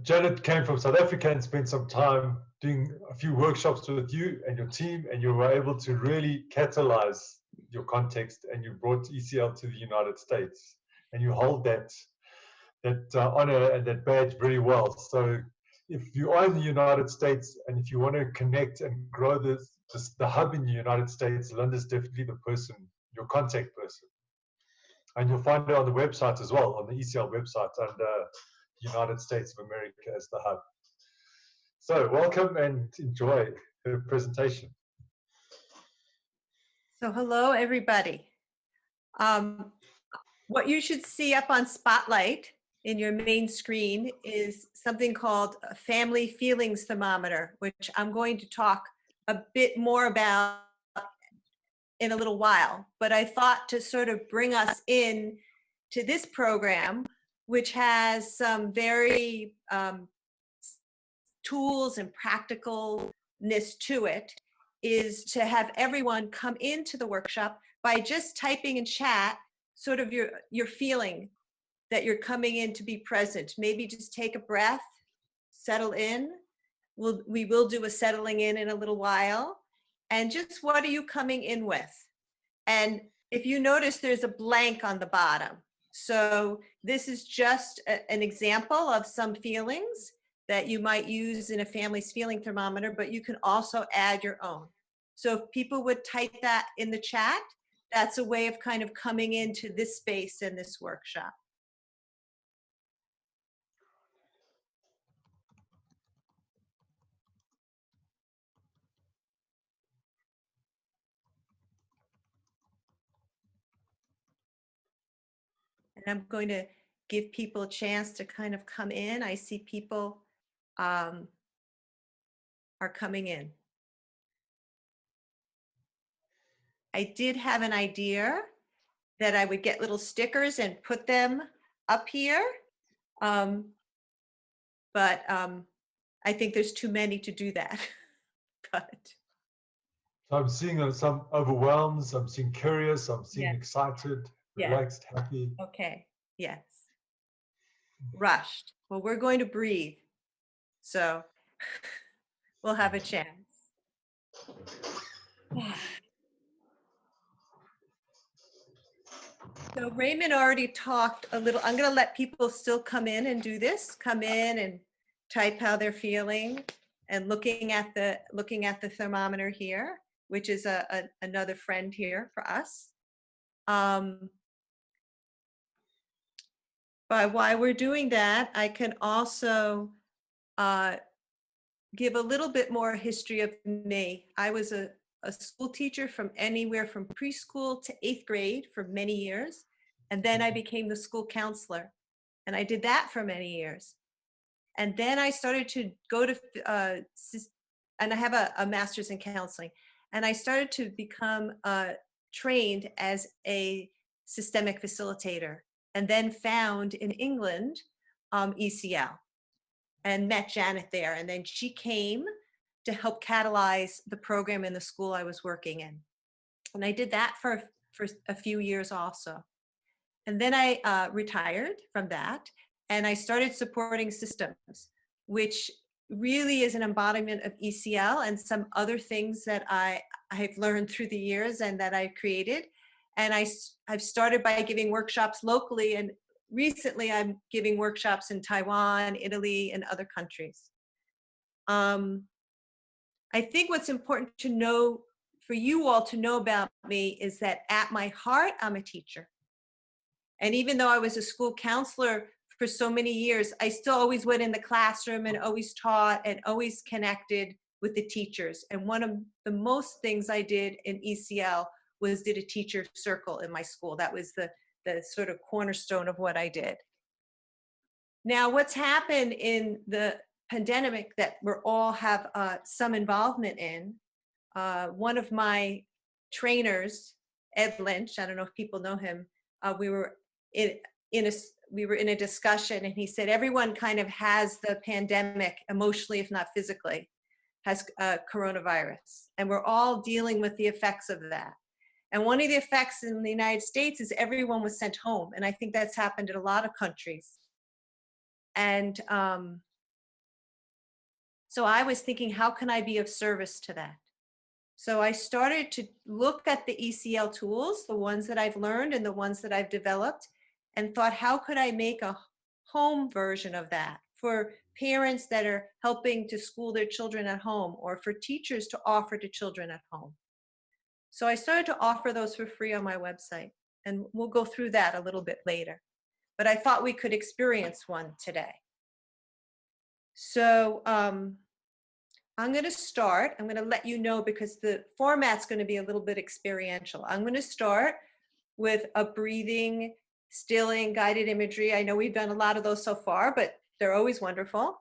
Janet came from South Africa and spent some time doing a few workshops with you and your team, and you were able to really catalyze your context, and you brought ECL to the United States, and you hold that honor and that badge very well. So if you are in the United States and if you want to connect and grow the hub in the United States, Linda's definitely the person, your contact person. And you'll find it on the website as well, on the ECL website under United States of America as the hub. So welcome and enjoy the presentation. So hello, everybody. What you should see up on Spotlight in your main screen is something called a Family Feelings Thermometer, which I'm going to talk a bit more about in a little while. But I thought to sort of bring us in to this program, which has some very tools and practicalness to it, is to have everyone come into the workshop by just typing in chat sort of your feeling that you're coming in to be present. Maybe just take a breath, settle in. We will do a settling in a little while. And just what are you coming in with? And if you notice, there's a blank on the bottom. So this is just an example of some feelings that you might use in a family's feeling thermometer, but you can also add your own. So if people would type that in the chat, that's a way of kind of coming into this space and this workshop. And I'm going to give people a chance to kind of come in. I see people are coming in. I did have an idea that I would get little stickers and put them up here. But I think there's too many to do that. But So I'm seeing some overwhelmed, I'm seeing curious, I'm seeing excited, relaxed, happy. Okay, yes. Rushed. Well, we're going to breathe. So we'll have a chance. So Raymond already talked a little. I'm going to let people still come in and do this. Come in and type how they're feeling, and looking at the thermometer here, which is another friend here for us. But while we're doing that, I can also give a little bit more history of me. I was a school teacher from anywhere from preschool to 8th grade for many years. And then I became the school counselor. And I did that for many years. And then I started to go to, and I have a master's in counseling. And I started to become trained as a systemic facilitator, and then found in England ECL and met Janet there. And then she came to help catalyze the program in the school I was working in. And I did that for a few years also. And then I retired from that, and I started supporting systems, which really is an embodiment of ECL and some other things that I've learned through the years and that I've created. And I've started by giving workshops locally, and recently I'm giving workshops in Taiwan, Italy, and other countries. I think what's important to know, for you all to know about me, is that at my heart, I'm a teacher. And even though I was a school counselor for so many years, I still always went in the classroom and always taught and always connected with the teachers. And one of the most things I did in ECL was did a teacher circle in my school. That was the sort of cornerstone of what I did. Now, what's happened in the pandemic that we all have some involvement in, one of my trainers, Ed Lynch, I don't know if people know him, we were in a discussion, and he said everyone kind of has the pandemic emotionally, if not physically, has coronavirus, and we're all dealing with the effects of that. And one of the effects in the United States is everyone was sent home, and I think that's happened in a lot of countries. And So I was thinking, how can I be of service to that? So I started to look at the ECL tools, the ones that I've learned and the ones that I've developed, and thought, how could I make a home version of that for parents that are helping to school their children at home, or for teachers to offer to children at home? So I started to offer those for free on my website, and we'll go through that a little bit later. But I thought we could experience one today. So I'm going to let you know, because the format's going to be a little bit experiential. I'm going to start with a breathing, stilling, guided imagery. I know we've done a lot of those so far, but they're always wonderful.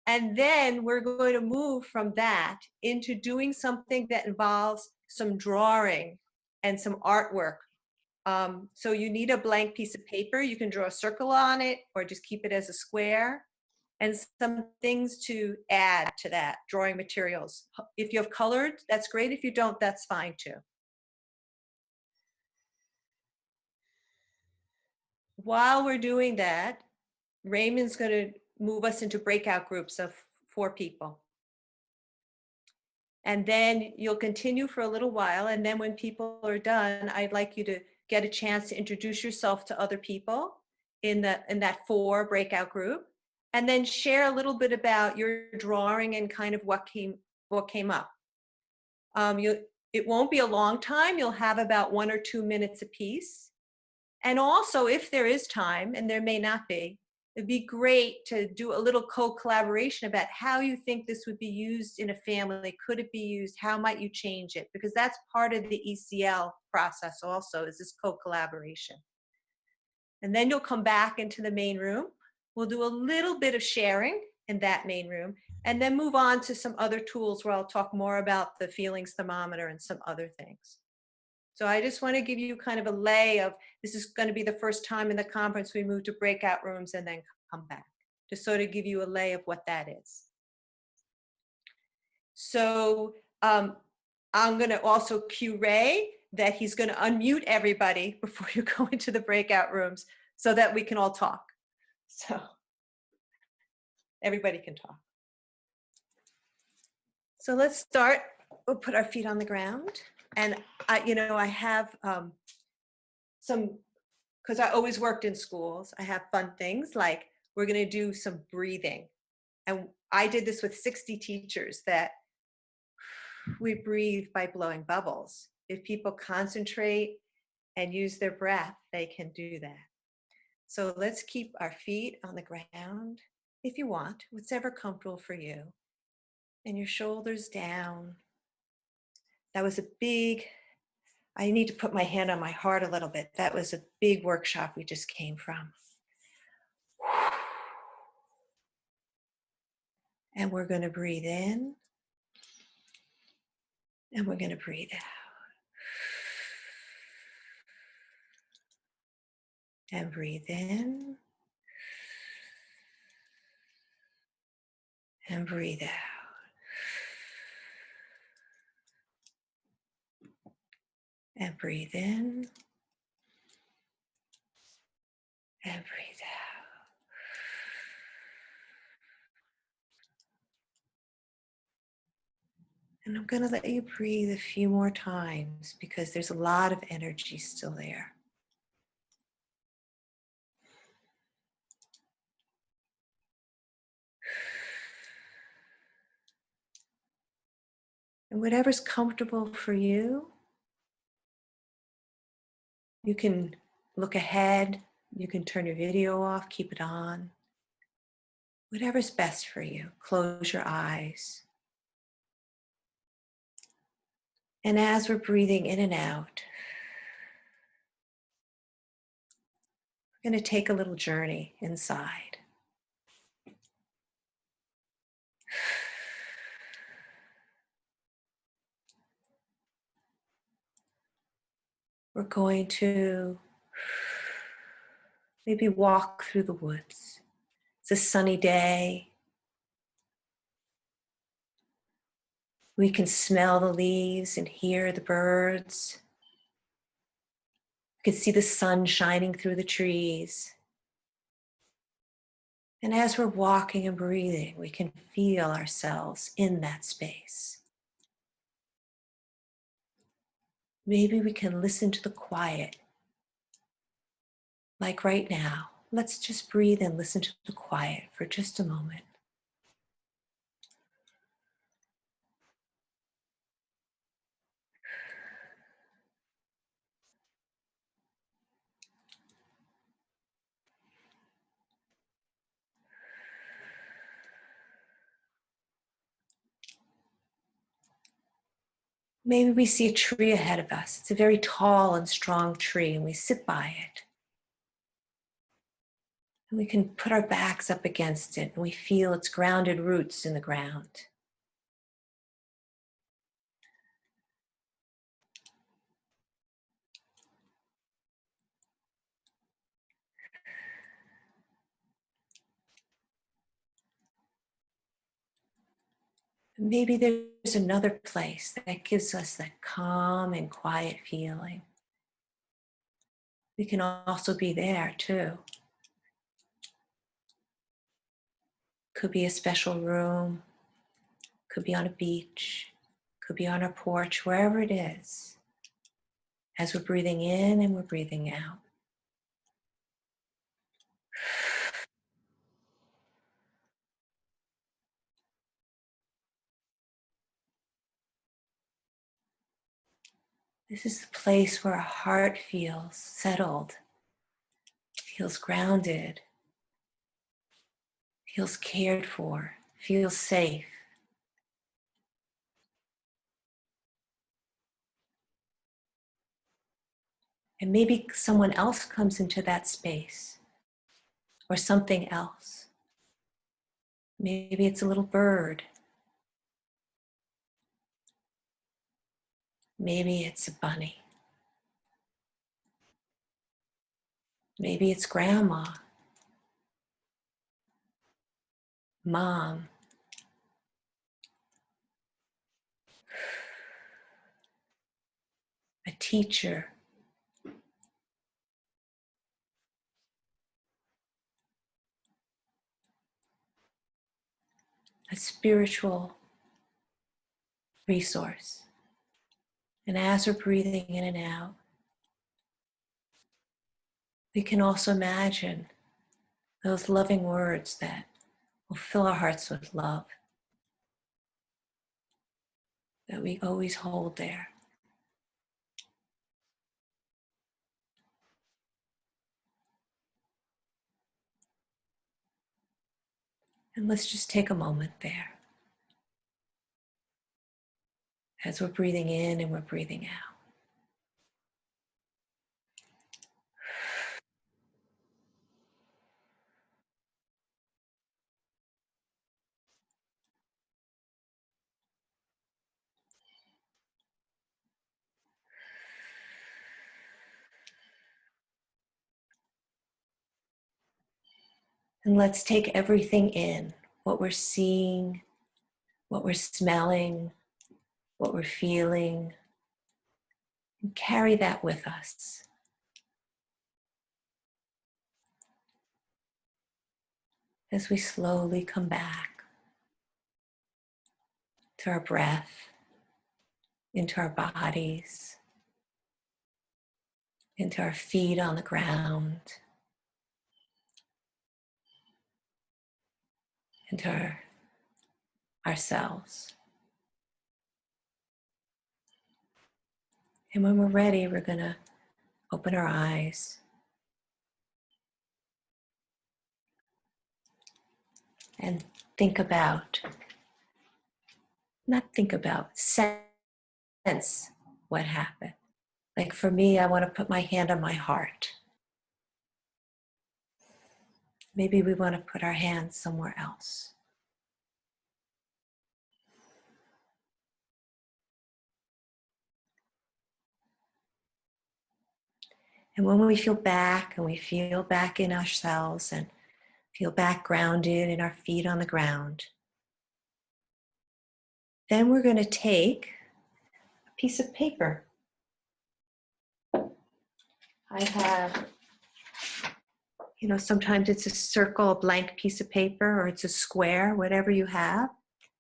And then we're going to move from that into doing something that involves some drawing and some artwork. So you need a blank piece of paper. You can draw a circle on it or just keep it as a square, and some things to add to that, drawing materials. If you have colored, that's great. If you don't, that's fine too. While we're doing that, Raymond's going to move us into breakout groups of 4 people. And then you'll continue for a little while. And then when people are done, I'd like you to get a chance to introduce yourself to other people in that 4 breakout group, and then share a little bit about your drawing and kind of what came up. It won't be a long time. You'll have about 1 or 2 minutes apiece. And also, if there is time, and there may not be, it'd be great to do a little co-collaboration about how you think this would be used in a family. Could it be used? How might you change it? Because that's part of the ECL process also, is this co-collaboration. And then you'll come back into the main room. We'll do a little bit of sharing in that main room, and then move on to some other tools where I'll talk more about the feelings thermometer and some other things. So I just want to give you kind of a lay of, this is going to be the first time in the conference we move to breakout rooms and then come back, to sort of give you a lay of what that is. So I'm going to also cue Ray that he's going to unmute everybody before you go into the breakout rooms so that we can all talk. So everybody can talk. So let's start. We'll put our feet on the ground. And I have some, because I always worked in schools, I have fun things like we're going to do some breathing. And I did this with 60 teachers, that we breathe by blowing bubbles. If people concentrate and use their breath, they can do that. So let's keep our feet on the ground, if you want, whatever comfortable for you, and your shoulders down. That was a big, I need to put my hand on my heart a little bit. That was a big workshop we just came from. And we're going to breathe in, and we're going to breathe out. And breathe in, and breathe out. And breathe in, and breathe out. And I'm going to let you breathe a few more times, because there's a lot of energy still there. And whatever's comfortable for you, you can look ahead, you can turn your video off, keep it on. Whatever's best for you. Close your eyes. And as we're breathing in and out, we're going to take a little journey inside. We're going to maybe walk through the woods. It's a sunny day. We can smell the leaves and hear the birds. We can see the sun shining through the trees. And as we're walking and breathing, we can feel ourselves in that space. Maybe we can listen to the quiet. Like right now, let's just breathe and listen to the quiet for just a moment. Maybe we see a tree ahead of us. It's a very tall and strong tree, and we sit by it. And we can put our backs up against it, and we feel its grounded roots in the ground. Maybe there's another place that gives us that calm and quiet feeling. We can also be there too. Could be a special room, could be on a beach, could be on a porch, wherever it is. As we're breathing in and we're breathing out. This is the place where our heart feels settled, feels grounded, feels cared for, feels safe. And maybe someone else comes into that space, or something else. Maybe it's a little bird. Maybe it's a bunny. Maybe it's grandma, mom. A teacher. A spiritual resource. And as we're breathing in and out, we can also imagine those loving words that will fill our hearts with love, that we always hold there. And let's just take a moment there as we're breathing in and we're breathing out. And let's take everything in, what we're seeing, what we're smelling, what we're feeling, and carry that with us. As we slowly come back to our breath, into our bodies, into our feet on the ground, into ourselves. And when we're ready, we're going to open our eyes and sense what happened. Like for me, I want to put my hand on my heart. Maybe we want to put our hands somewhere else. And when we feel back and we feel back in ourselves and feel back grounded in our feet on the ground, then we're going to take a piece of paper. I have You know, sometimes it's a circle, a blank piece of paper, or it's a square, whatever you have.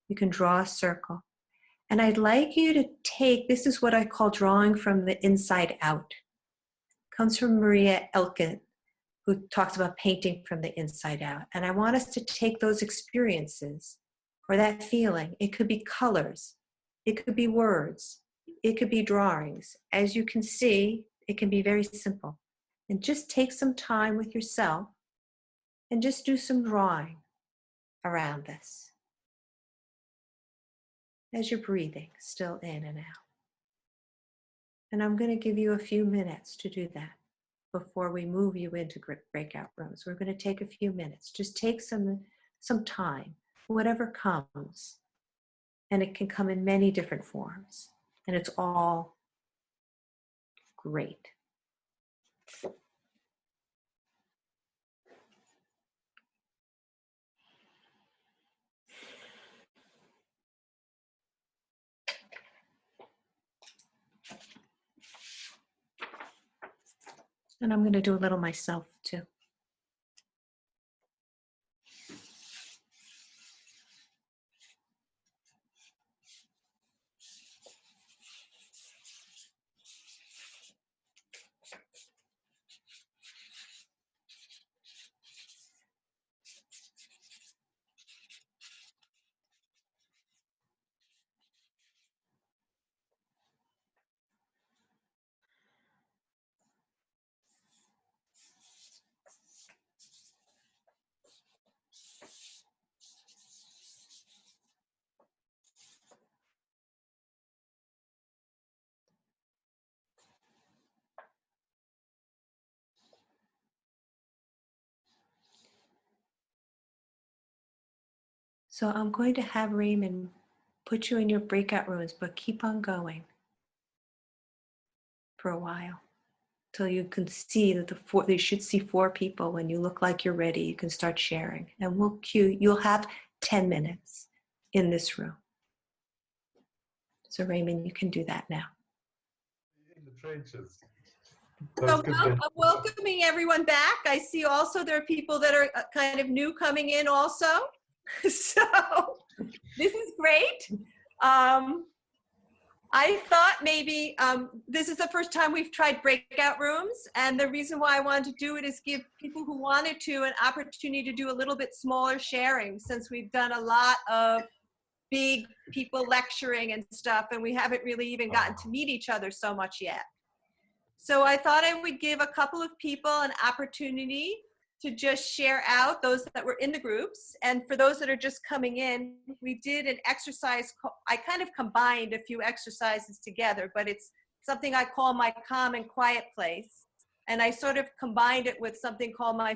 You can draw a circle. And I'd like you to take, this is what I call drawing from the inside out. It comes from Maria Elkin, who talks about painting from the inside out. And I want us to take those experiences or that feeling. It could be colors. It could be words. It could be drawings. As you can see, it can be very simple. And just take some time with yourself and just do some drawing around this as you're breathing, still in and out. And I'm going to give you a few minutes to do that before we move you into breakout rooms. We're going to take a few minutes. Just take some time, whatever comes. And it can come in many different forms. And it's all great. And I'm going to do a little myself too. So I'm going to have Raymond put you in your breakout rooms, but keep on going for a while till you can see that you should see 4 people. When you look like you're ready, you can start sharing. And we'll cue, you'll have 10 minutes in this room. So Raymond, you can do that now. In the trenches. So I'm welcoming everyone back. I see also there are people that are kind of new coming in also. So this is great. I thought maybe this is the first time we've tried breakout rooms, and the reason why I wanted to do it is give people who wanted to an opportunity to do a little bit smaller sharing, since we've done a lot of big people lecturing and stuff, and we haven't really even gotten to meet each other so much yet. So I thought I would give a couple of people an opportunity to just share out, those that were in the groups. And for those that are just coming in, we did an exercise. I kind of combined a few exercises together, but it's something I call my calm and quiet place. And I sort of combined it with something called my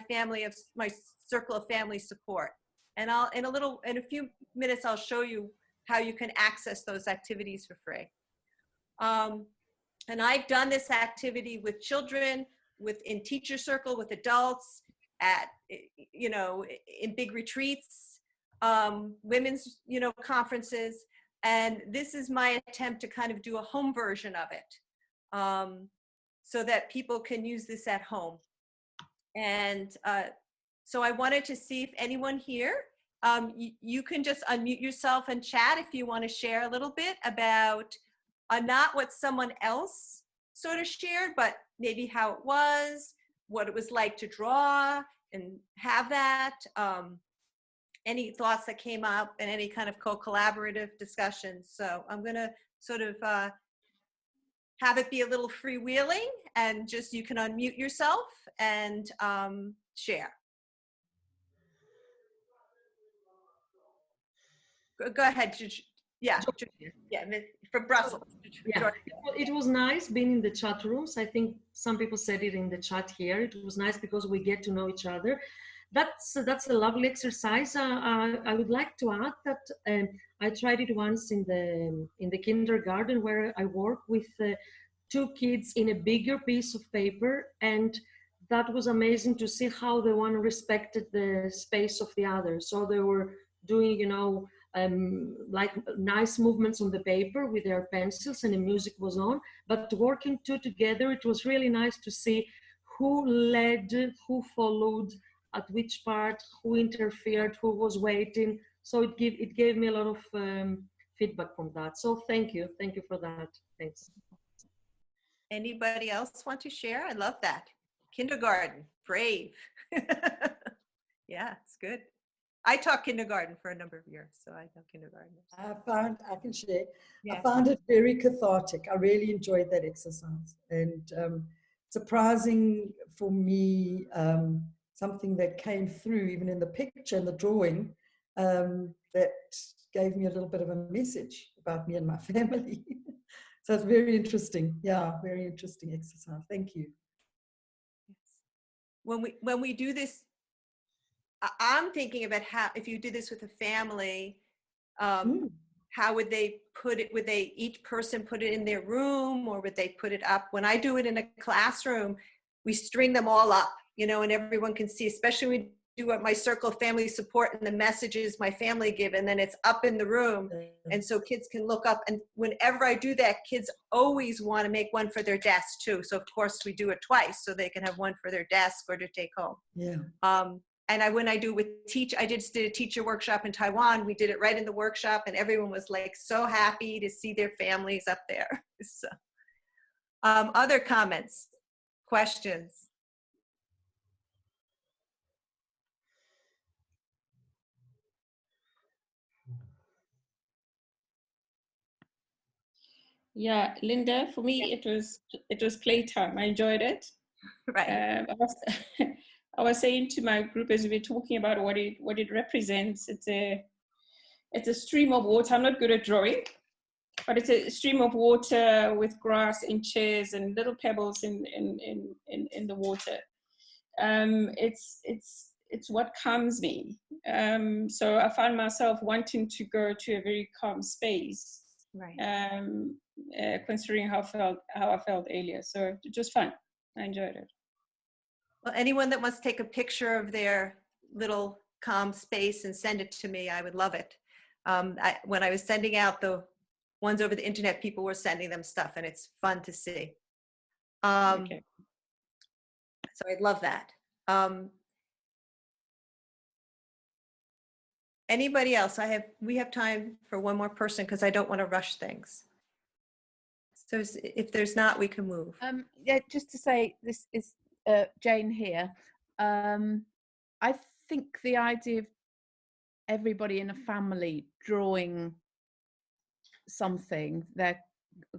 circle of family support. And in a few minutes, I'll show you how you can access those activities for free. And I've done this activity with children, in teacher circle, with adults, in big retreats, women's, conferences. And this is my attempt to kind of do a home version of it, so that people can use this at home. And so I wanted to see if anyone here, you can just unmute yourself and chat if you want to share a little bit about not what someone else sort of shared, but maybe how it was, what it was like to draw and have that, any thoughts that came up, and any kind of co-collaborative discussions. So I'm going to sort of have it be a little freewheeling, and just you can unmute yourself and share. Go ahead. Yeah, from Brussels. Yeah, it was nice being in the chat rooms. I think some people said it in the chat here. It was nice because we get to know each other. That's a lovely exercise. I would like to add that I tried it once in the kindergarten, where I work with 2 kids in a bigger piece of paper, and that was amazing to see how the one respected the space of the other. So they were doing, like nice movements on the paper with their pencils, and the music was on, but working 2 together, it was really nice to see who led, who followed, at which part, who interfered, who was waiting. So it gave me a lot of feedback from that. So thank you for that. Thanks. Anybody else want to share? I love that. Kindergarten, brave. Yeah, it's good. I taught kindergarten for a number of years, so I know kindergartners. I can share. Yeah. I found it very cathartic. I really enjoyed that exercise, and surprising for me, something that came through even in the picture and the drawing, that gave me a little bit of a message about me and my family. So it's very interesting. Yeah, very interesting exercise. Thank you. When we do this, I'm thinking about how, if you do this with a family, how would they put it? Would they, each person put it in their room, or would they put it up? When I do it in a classroom, we string them all up, you know, and everyone can see, especially when we do what my circle of family support and the messages my family give, and then it's up in the room. And so kids can look up, and whenever I do that, kids always want to make one for their desk too. So of course we do it twice, so they can have one for their desk or to take home. Yeah. And when I do with I just did a teacher workshop in Taiwan. We did it right in the workshop, and everyone was like so happy to see their families up there. So, other comments, questions? Yeah, Linda, for me, it was playtime. I enjoyed it. Right. I was saying to my group as we were talking about what it represents. It's a stream of water. I'm not good at drawing, but it's a stream of water with grass and chairs and little pebbles in the water. It's what calms me. So I found myself wanting to go to a very calm space. Right. Considering how I felt earlier. So it was fun. I enjoyed it. Well, anyone that wants to take a picture of their little calm space and send it to me, I would love it. When I was sending out the ones over the internet, people were sending them stuff, and it's fun to see. Okay. So I'd love that. Anybody else? We have time for one more person, because I don't want to rush things. So if there's not, we can move. Yeah, just to say, this is Jane here. I think the idea of everybody in a family drawing something, their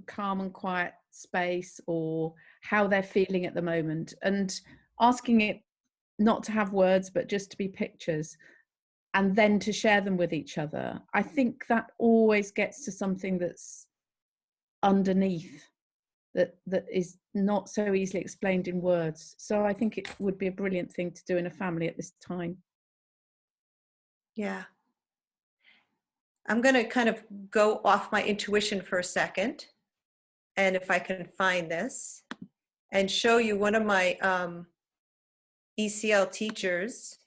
calm and quiet space, or how they're feeling at the moment, and asking it not to have words, but just to be pictures, and then to share them with each other. I think that always gets to something that's underneath, that is not so easily explained in words. So I think it would be a brilliant thing to do in a family at this time. Yeah. I'm going to kind of go off my intuition for a second, and if I can find this, and show you one of my ECL teachers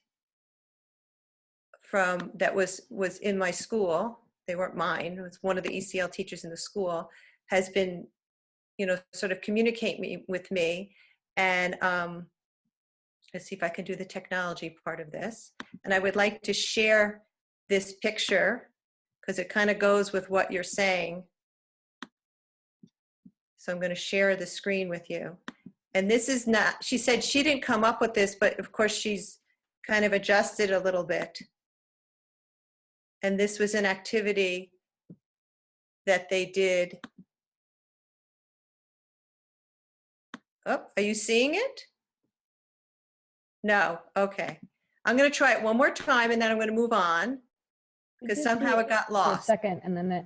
that was in my school. They weren't mine. It was one of the ECL teachers in the school, has been, you know, sort of communicate with me. And let's see if I can do the technology part of this. And I would like to share this picture, because it kind of goes with what you're saying. So I'm going to share the screen with you. And this is not, she said she didn't come up with this, but of course she's kind of adjusted a little bit. And this was an activity that they did. Oh, are you seeing it? No, okay. I'm going to try it one more time, and then I'm going to move on, because somehow it got lost. For a second, and then it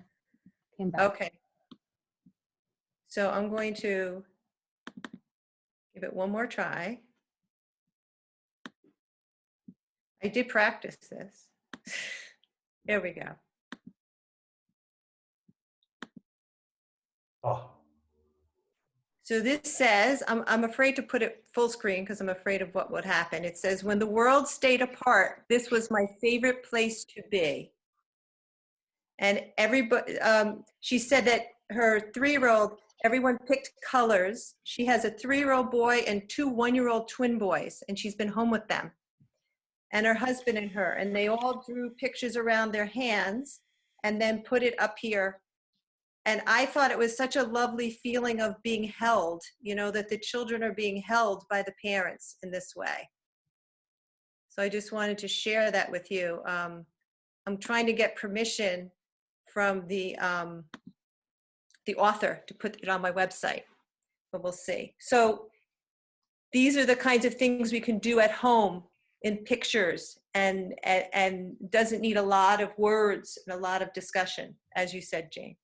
came back. Okay. So I'm going to give it one more try. I did practice this. There we go. Oh, So this says, I'm afraid to put it full screen because I'm afraid of what would happen. It says, when the world stayed apart, this was my favorite place to be. And everybody, she said that her 3-year-old everyone picked colors. She has a 3-year-old boy and 2 1-year-old twin boys, and she's been home with them, and her husband and her, and they all drew pictures around their hands and then put it up here. And I thought it was such a lovely feeling of being held, you know, that the children are being held by the parents in this way. So I just wanted to share that with you. I'm trying to get permission from the author to put it on my website, but we'll see. So these are the kinds of things we can do at home in pictures, and doesn't need a lot of words and a lot of discussion, as you said, Jane.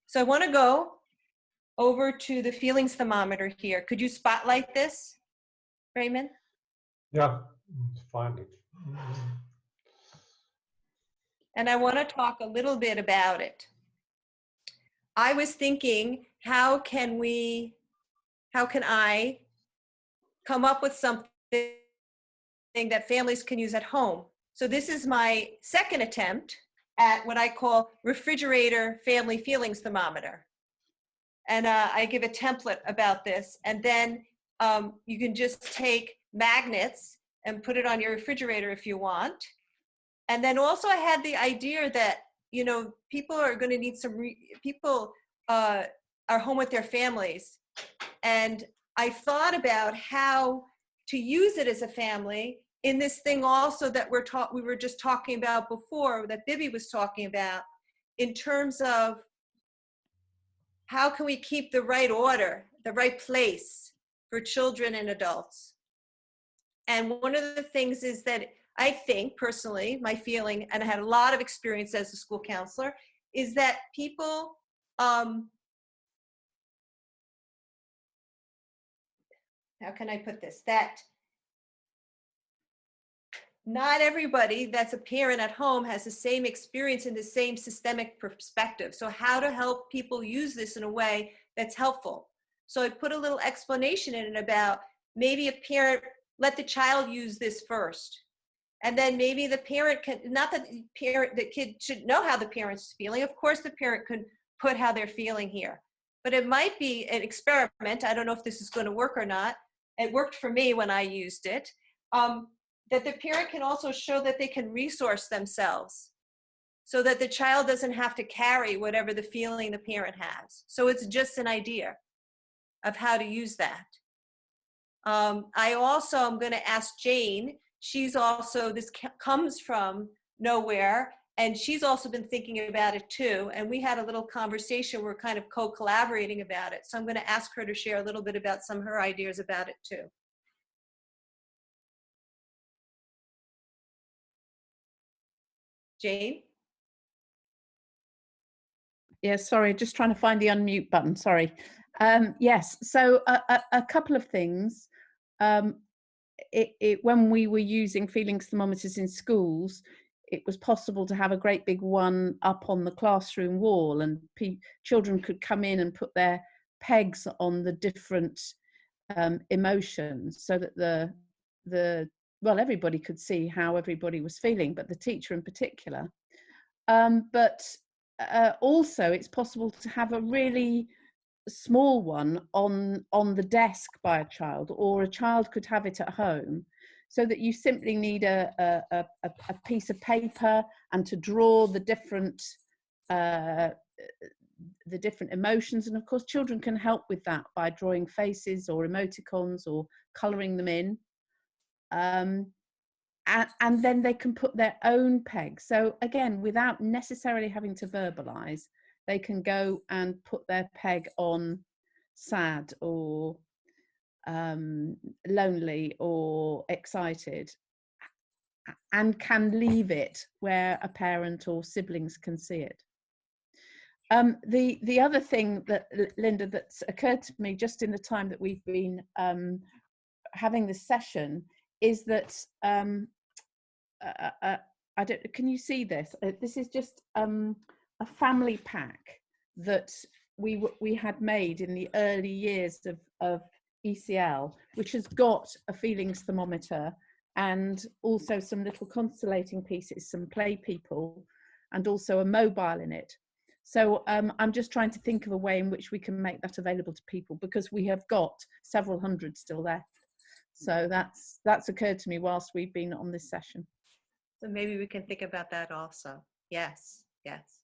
So I want to go over to the feelings thermometer here. Could you spotlight this, Raymond? Yeah, find it. And I want to talk a little bit about it. I was thinking, how can I come up with something that families can use at home? So this is my second attempt at what I call refrigerator family feelings thermometer. And I give a template about this. And then you can just take magnets and put it on your refrigerator if you want. And then also I had the idea that, you know, people are going to need people are home with their families. And I thought about how to use it as a family in this thing also that we were just talking about before, that Bibi was talking about, in terms of how can we keep the right order, the right place for children and adults. And one of the things is that I think, personally, my feeling, and I had a lot of experience as a school counselor, is that people, how can I put this? That not everybody that's a parent at home has the same experience and the same systemic perspective. So how to help people use this in a way that's helpful. So I put a little explanation in it about maybe a parent, let the child use this first. And then maybe the parent can, not that the kid should know how the parent's feeling. Of course, the parent could put how they're feeling here. But it might be an experiment. I don't know if this is going to work or not. It worked for me when I used it. That the parent can also show that they can resource themselves so that the child doesn't have to carry whatever the feeling the parent has. So it's just an idea of how to use that. I also am going to ask Jane. She's also, this comes from nowhere, and she's also been thinking about it too. And we had a little conversation. We're kind of co-collaborating about it. So I'm going to ask her to share a little bit about some of her ideas about it too. Jane? Yeah, sorry, just trying to find the unmute button, sorry. Yes, so a couple of things. When we were using feelings thermometers in schools, it was possible to have a great big one up on the classroom wall, and children could come in and put their pegs on the different emotions, so that well, everybody could see how everybody was feeling, but the teacher in particular. But also it's possible to have a really small one on the desk by a child, or a child could have it at home, so that you simply need a piece of paper and to draw the different emotions. And of course children can help with that by drawing faces or emoticons or colouring them in. And then they can put their own peg. So again, without necessarily having to verbalize, they can go and put their peg on sad or lonely or excited, and can leave it where a parent or siblings can see it. The other thing that, Linda, that's occurred to me just in the time that we've been having this session is that I don't, can you see this? This is just a family pack that we had made in the early years of ECL, which has got a feelings thermometer and also some little constellating pieces, some play people, and also a mobile in it. So I'm just trying to think of a way in which we can make that available to people, because we have got several hundred still left. So that's occurred to me whilst we've been on this session. So maybe we can think about that also. Yes, yes.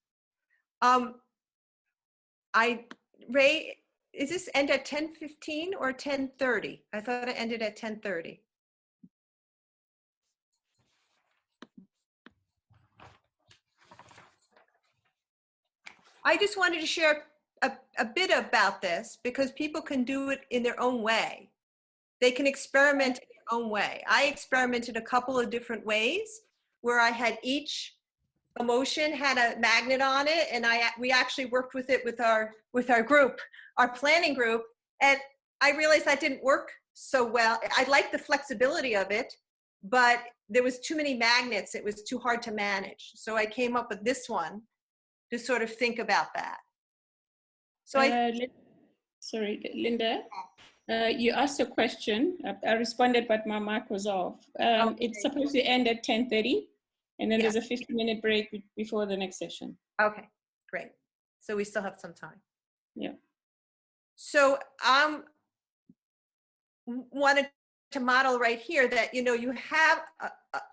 Ray, is this end at 10:15 or 10:30? I thought it ended at 10:30. I just wanted to share a bit about this because people can do it in their own way. They can experiment in their own way. I experimented a couple of different ways where I had each emotion had a magnet on it, and we actually worked with it with our group, our planning group, and I realized that didn't work so well. I liked the flexibility of it, but there was too many magnets. It was too hard to manage. So I came up with this one to sort of think about that. So sorry, Linda, you asked a question. I responded, but my mic was off. Okay. It's supposed to end at 10:30, and then Yeah. there's a 15-minute break before the next session. Okay, great. So we still have some time. Yeah. So wanted to model right here that, you know, you have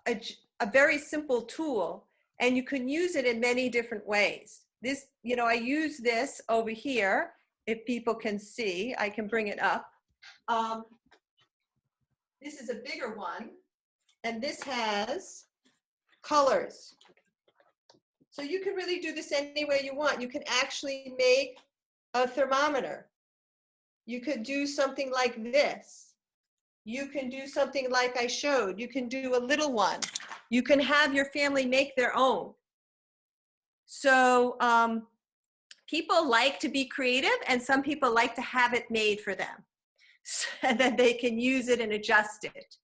a very simple tool and you can use it in many different ways. This, you know, I use this over here. If people can see, I can bring it up. This is a bigger one, and this has colors. So you can really do this any way you want. You can actually make a thermometer. You could do something like this. You can do something like I showed. You can do a little one. You can have your family make their own. So people like to be creative, and some people like to have it made for them so that they can use it and adjust it.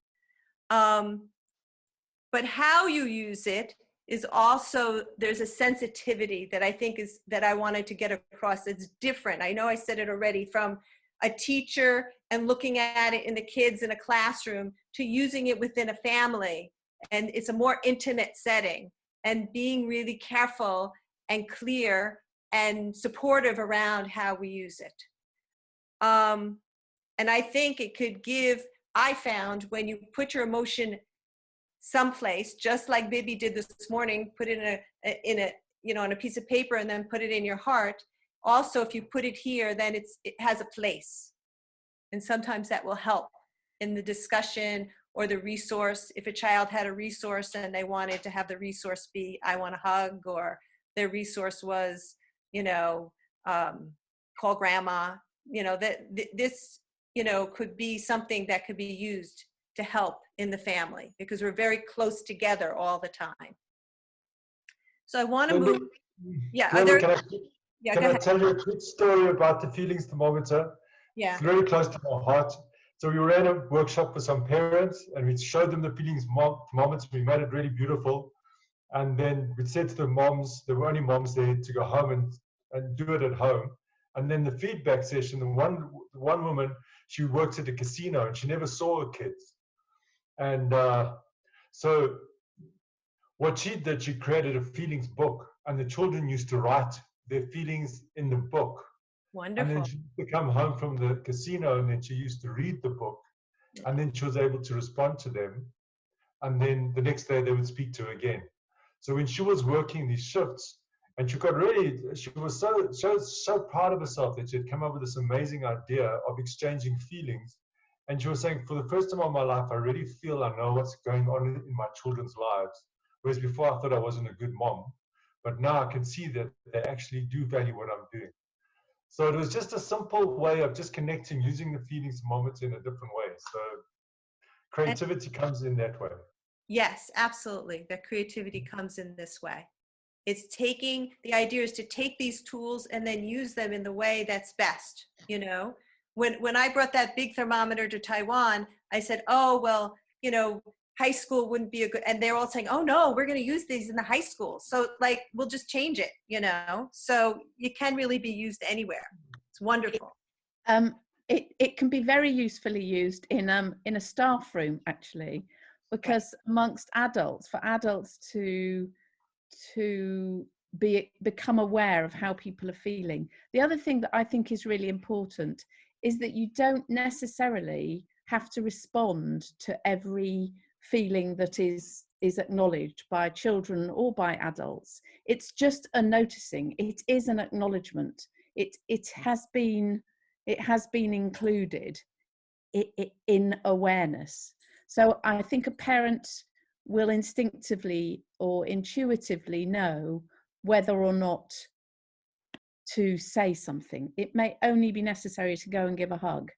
But how you use it is also, there's a sensitivity that I think is, that I wanted to get across. It's different. I know I said it already, from a teacher and looking at it in the kids in a classroom to using it within a family. And it's a more intimate setting, and being really careful and clear and supportive around how we use it. And I think it could give, I found when you put your emotion someplace, just like Bibi did this morning, put it in a you know, on a piece of paper and then put it in your heart. Also, if you put it here, then it has a place. And sometimes that will help in the discussion or the resource. If a child had a resource and they wanted to have the resource be, I want a hug, or their resource was, you know, call grandma, you know, that this, you know, could be something that could be used to help in the family, because we're very close together all the time. So I want to move. Yeah. Linda, Can I tell you a quick story about the feelings thermometer? Yeah. It's very close to my heart. So we ran a workshop for some parents, and we showed them the feelings thermometer. We made it really beautiful. And then we said to the moms, there were only moms there, to go home and do it at home. And then the feedback session, the one woman, she works at a casino and she never saw her kids. And so what she did, she created a feelings book, and the children used to write their feelings in the book. Wonderful. And then she used to come home from the casino, and then she used to read the book, and then she was able to respond to them. And then the next day they would speak to her again. So when she was working these shifts, and she was so proud of herself that she had come up with this amazing idea of exchanging feelings. And she was saying, for the first time in my life, I really feel I know what's going on in my children's lives. Whereas before I thought I wasn't a good mom, but now I can see that they actually do value what I'm doing. So it was just a simple way of just connecting, using the feelings moments in a different way. So creativity comes in that way. Yes, absolutely. That creativity comes in this way. It's taking, the idea is to take these tools and then use them in the way that's best. You know, when I brought that big thermometer to Taiwan, I said, oh, well, you know, high school wouldn't be a good, and they're all saying, oh no, we're going to use these in the high school. So like, we'll just change it, you know? So it can really be used anywhere. It's wonderful. It can be very usefully used in a staff room, actually, because amongst adults, for adults to become aware of how people are feeling. The other thing that I think is really important is that you don't necessarily have to respond to every feeling that is acknowledged by children or by adults. It's just a noticing. It is an acknowledgement. It has been included in awareness. So I think a parent will instinctively or intuitively know whether or not to say something. It may only be necessary to go and give a hug.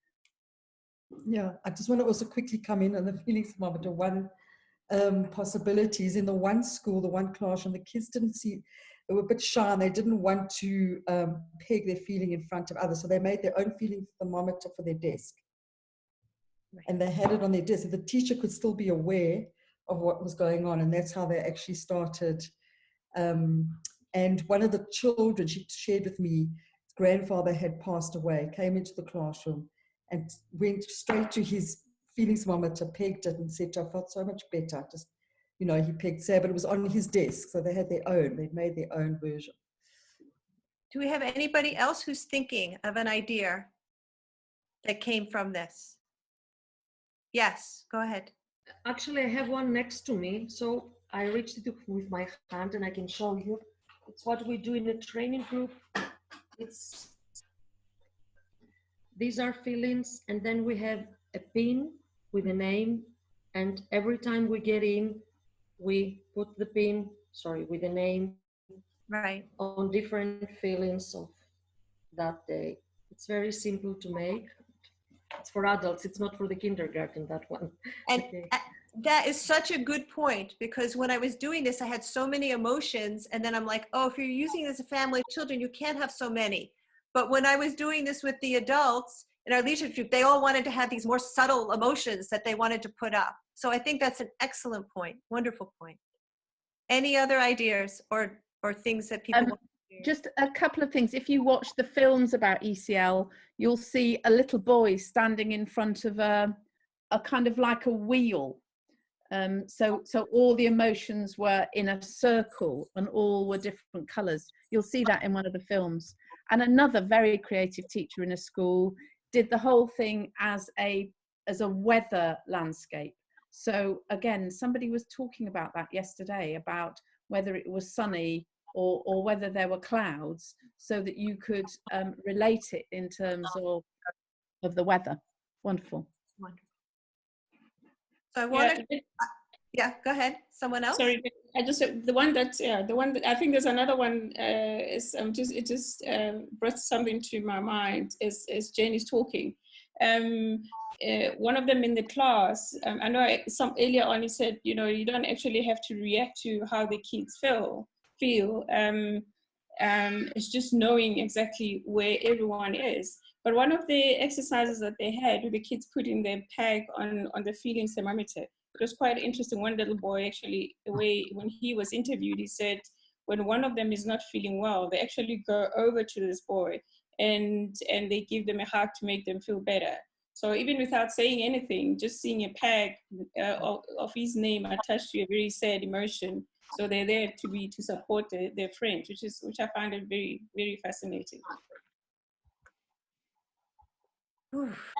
Yeah, I just want to also quickly come in on the feelings thermometer. One possibility is in the one school, the one classroom, the kids didn't see, they were a bit shy and they didn't want to peg their feeling in front of others. So they made their own feeling thermometer for their desk. Right. And they had it on their desk. So the teacher could still be aware of what was going on. And that's how they actually started. And one of the children, she shared with me, his grandfather had passed away, came into the classroom and went straight to his feelings thermometer, pegged it and said, I felt so much better. Just, you know, he pegged Sarah, but it was on his desk. So they had their own, they'd made their own version. Do we have anybody else who's thinking of an idea that came from this? Yes, go ahead. Actually, I have one next to me. So I reached it with my hand and I can show you. It's what we do in the training group. These are feelings, and then we have a pin with a name, and every time we get in, we put the pin, with a name, right, on different feelings of that day. It's very simple to make. It's for adults, it's not for the kindergarten, that one. And okay. That is such a good point, because when I was doing this, I had so many emotions, and then I'm like, oh, if you're using this as a family of children, you can't have so many. But when I was doing this with the adults in our leadership group, they all wanted to have these more subtle emotions that they wanted to put up. So I think that's an excellent point. Wonderful point. Any other ideas or things that people want to do? Just a couple of things. If you watch the films about ECL, you'll see a little boy standing in front of a kind of like a wheel. So all the emotions were in a circle and all were different colours. You'll see that in one of the films. And another very creative teacher in a school did the whole thing as a weather landscape. So again, somebody was talking about that yesterday, about whether it was sunny or whether there were clouds, so that you could relate it in terms of the weather. Wonderful. Wonderful. So I wanted, yeah, go ahead. Someone else? Sorry, I just the one that I think there's another one. It just brought something to my mind as Jane is talking. One of them in the class. I know some earlier on he said, you know, you don't actually have to react to how the kids feel. It's just knowing exactly where everyone is. But one of the exercises that they had with the kids putting their peg on the feelings thermometer, it was quite interesting. One little boy actually, when he was interviewed, he said when one of them is not feeling well, they actually go over to this boy and they give them a hug to make them feel better. So even without saying anything, just seeing a peg of his name attached to a very sad emotion. So they're there to support their friend, which I find it very, very fascinating. Oof.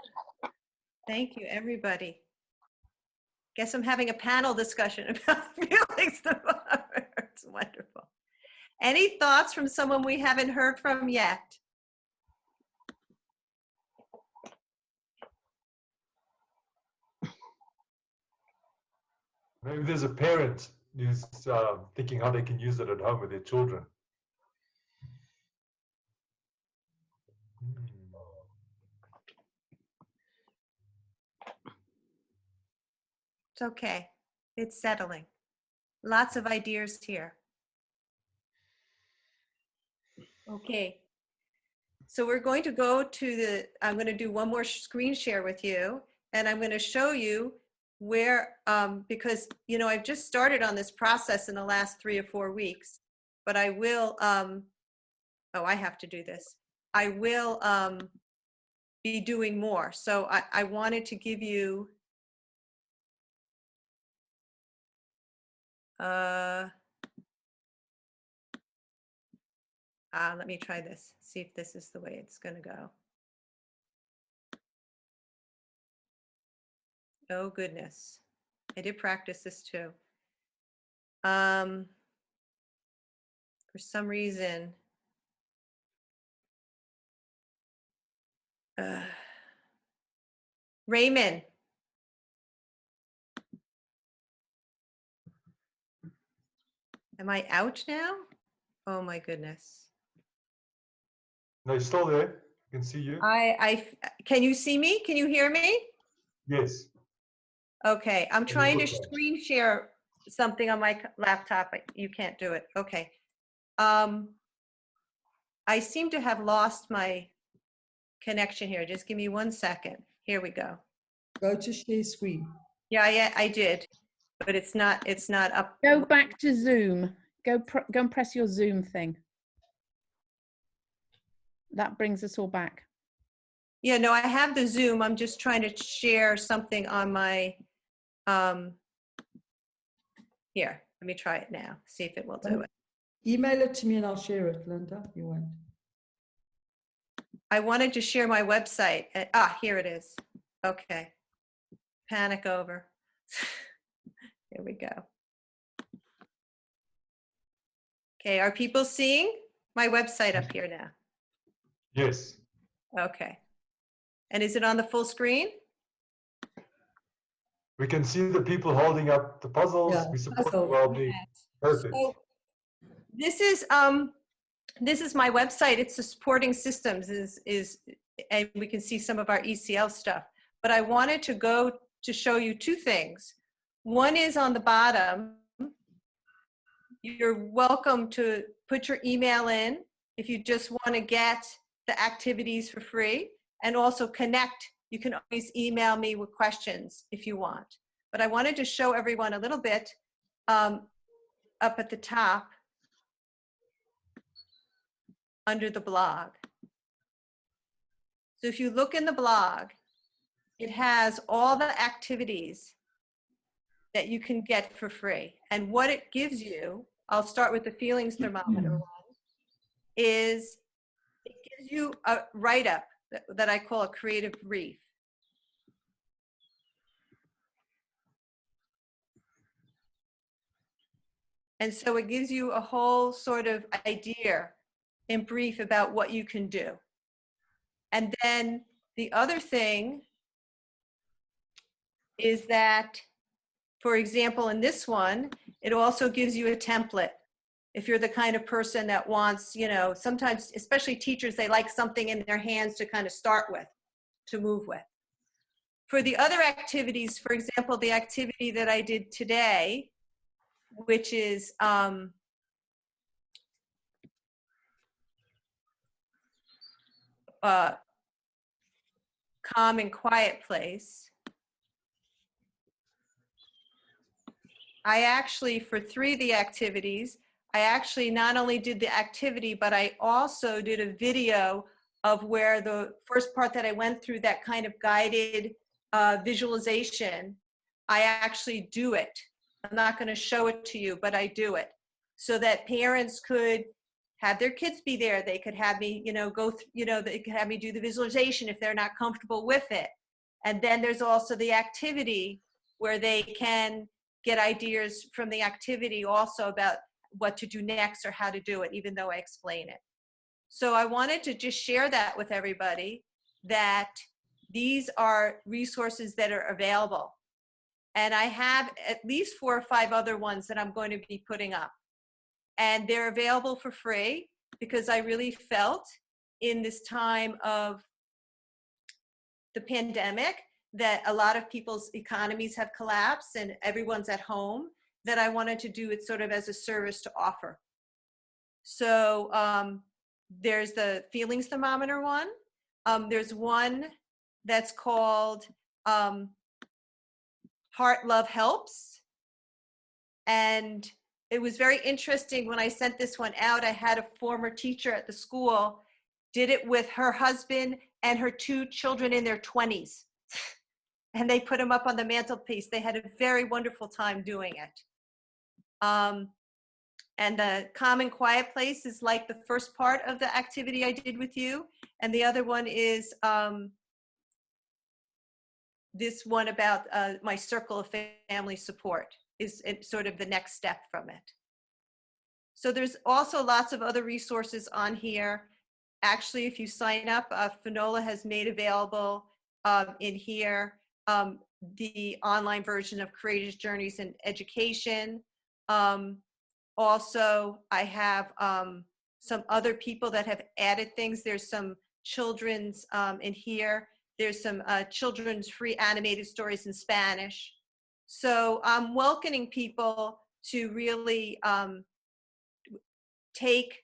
Thank you, everybody. Guess I'm having a panel discussion about feelings. It's wonderful. Any thoughts from someone we haven't heard from yet? Maybe there's a parent who's thinking how they can use it at home with their children. It's okay. It's settling. Lots of ideas here. Okay. So we're going to go to I'm going to do one more screen share with you, and I'm going to show you where, because, you know, I've just started on this process in the last 3 or 4 weeks, but I will, oh, I have to do this. I will be doing more. So I wanted to give you, Let me try this, see if this is the way it's going to go. Oh, goodness. I did practice this too. For some reason, Raymond. Am I out now? Oh my goodness. No, you're still there. I can see you. Can you see me? Can you hear me? Yes. Okay, I'm And you trying to look like- screen share something on my laptop, but you can't do it. Okay. I seem to have lost my connection here. Just give me 1 second. Here we go. Go to share screen. Yeah, I did, but it's not up. Go back to Zoom. Go and press your Zoom thing. That brings us all back. Yeah, no, I have the Zoom. I'm just trying to share something on my, here, let me try it now. See if it will do it. Email it to me and I'll share it, Linda. You won't. I wanted to share my website. Here it is. Okay. Panic over. Here we go. Okay, are people seeing my website up here now? Yes. Okay. And is it on the full screen? We can see the people holding up the puzzles. Yeah, We support puzzle. well-being. Perfect. So this is my website. It's the supporting systems and we can see some of our ECL stuff. But I wanted to go to show you two things. One is on the bottom. You're welcome to put your email in if you just want to get the activities for free, and also connect. You can always email me with questions if you want. But I wanted to show everyone a little bit up at the top under the blog. So if you look in the blog, it has all the activities that you can get for free. And what it gives you, I'll start with the feelings thermometer one, is it gives you a write-up that I call a creative brief. And so it gives you a whole sort of idea in brief about what you can do. And then the other thing is that, for example, in this one, it also gives you a template. If you're the kind of person that wants, sometimes, especially teachers, they like something in their hands to kind of start with, to move with. For the other activities, for example, the activity that I did today, which is calm and quiet place. I actually, for 3 of the activities, I actually not only did the activity, but I also did a video of where the first part that I went through, that kind of guided visualization, I actually do it. I'm not going to show it to you, but I do it so that parents could have their kids be there. They could have me, they could have me do the visualization if they're not comfortable with it. And then there's also the activity where they can get ideas from the activity also about what to do next or how to do it, even though I explain it. So I wanted to just share that with everybody, that these are resources that are available. And I have at least 4 or 5 other ones that I'm going to be putting up. And they're available for free because I really felt in this time of the pandemic that a lot of people's economies have collapsed and everyone's at home, that I wanted to do it sort of as a service to offer. So there's the feelings thermometer one. There's one that's called Heart Love Helps. And it was very interesting when I sent this one out. I had a former teacher at the school, did it with her husband and her 2 children in their 20s. And they put them up on the mantelpiece. They had a very wonderful time doing it. And the calm and quiet place is like the first part of the activity I did with you. And the other one is this one about my circle of family support is sort of the next step from it. So there's also lots of other resources on here. Actually, if you sign up, Finola has made available in here the online version of Courageous Journeys in Education. Also, I have some other people that have added things. There's some children's in here. There's some children's free animated stories in Spanish. So I'm welcoming people to really take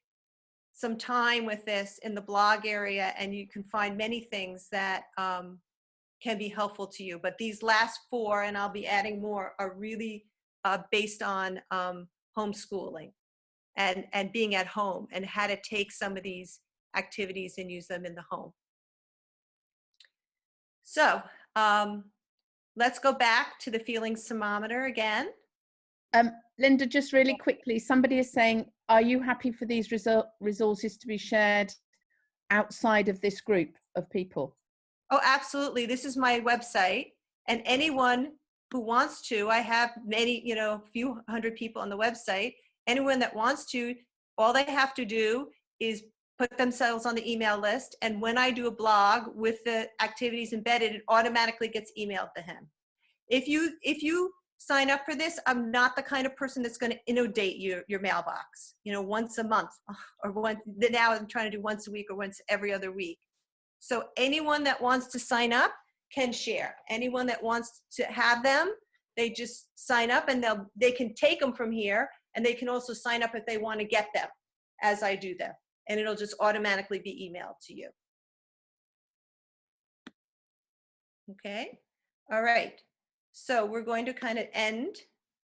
some time with this in the blog area, and you can find many things that can be helpful to you. But these last 4, and I'll be adding more, are really based on homeschooling and being at home and how to take some of these activities and use them in the home. So let's go back to the feelings thermometer again. Linda, just really quickly, somebody is saying, are you happy for these resources to be shared outside of this group of people? Oh, absolutely. This is my website, and anyone who wants to, I have many, a few hundred people on the website. Anyone that wants to, all they have to do is put themselves on the email list. And when I do a blog with the activities embedded, it automatically gets emailed to him. If you sign up for this, I'm not the kind of person that's going to inundate your mailbox, once a month, or now I'm trying to do once a week or once every other week. So anyone that wants to sign up can share. Anyone that wants to have them, they just sign up, and they can take them from here, and they can also sign up if they want to get them as I do them, and it'll just automatically be emailed to you. Okay, all right. So we're going to kind of end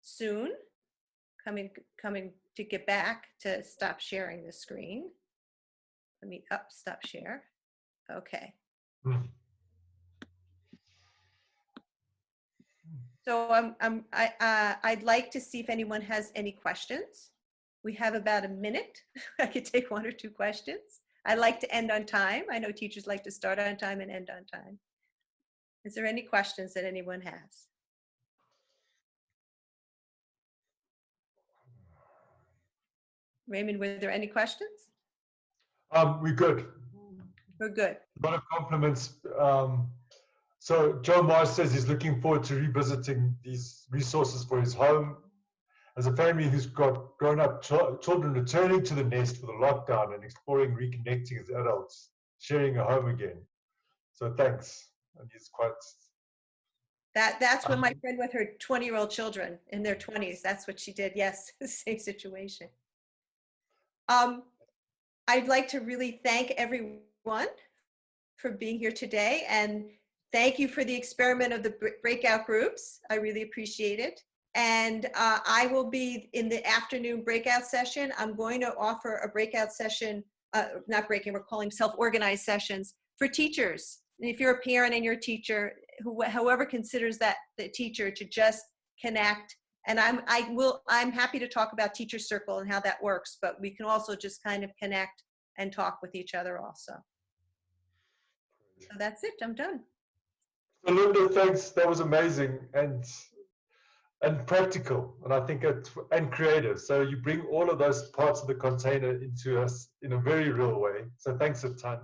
soon. Coming to get back to stop sharing the screen. Let me stop share. Okay. So I'd like to see if anyone has any questions. We have about a minute. I could take 1 or 2 questions. I like to end on time. I know teachers like to start on time and end on time. Is there any questions that anyone has? Raymond, were there any questions? We're good. We're good. A lot of compliments. So Joe Mars says he's looking forward to revisiting these resources for his home. As a family who's got grown-up children returning to the nest for the lockdown and exploring reconnecting as adults, sharing a home again. So thanks. And he's quite... That's what my friend with her 20-year-old children in their 20s, that's what she did. Yes, same situation. I'd like to really thank everyone for being here today, and thank you for the experiment of the breakout groups. I really appreciate it. And I will be in the afternoon breakout session. I'm going to offer a breakout session, not breaking, we're calling self-organized sessions for teachers. And if you're a parent and you're a teacher, whoever considers that the teacher, to just connect. And I'm happy to talk about Teacher Circle and how that works, but we can also just kind of connect and talk with each other also. So that's it, I'm done. So Linda, thanks. That was amazing and practical, and I think and creative. So you bring all of those parts of the container into us in a very real way. So thanks a ton.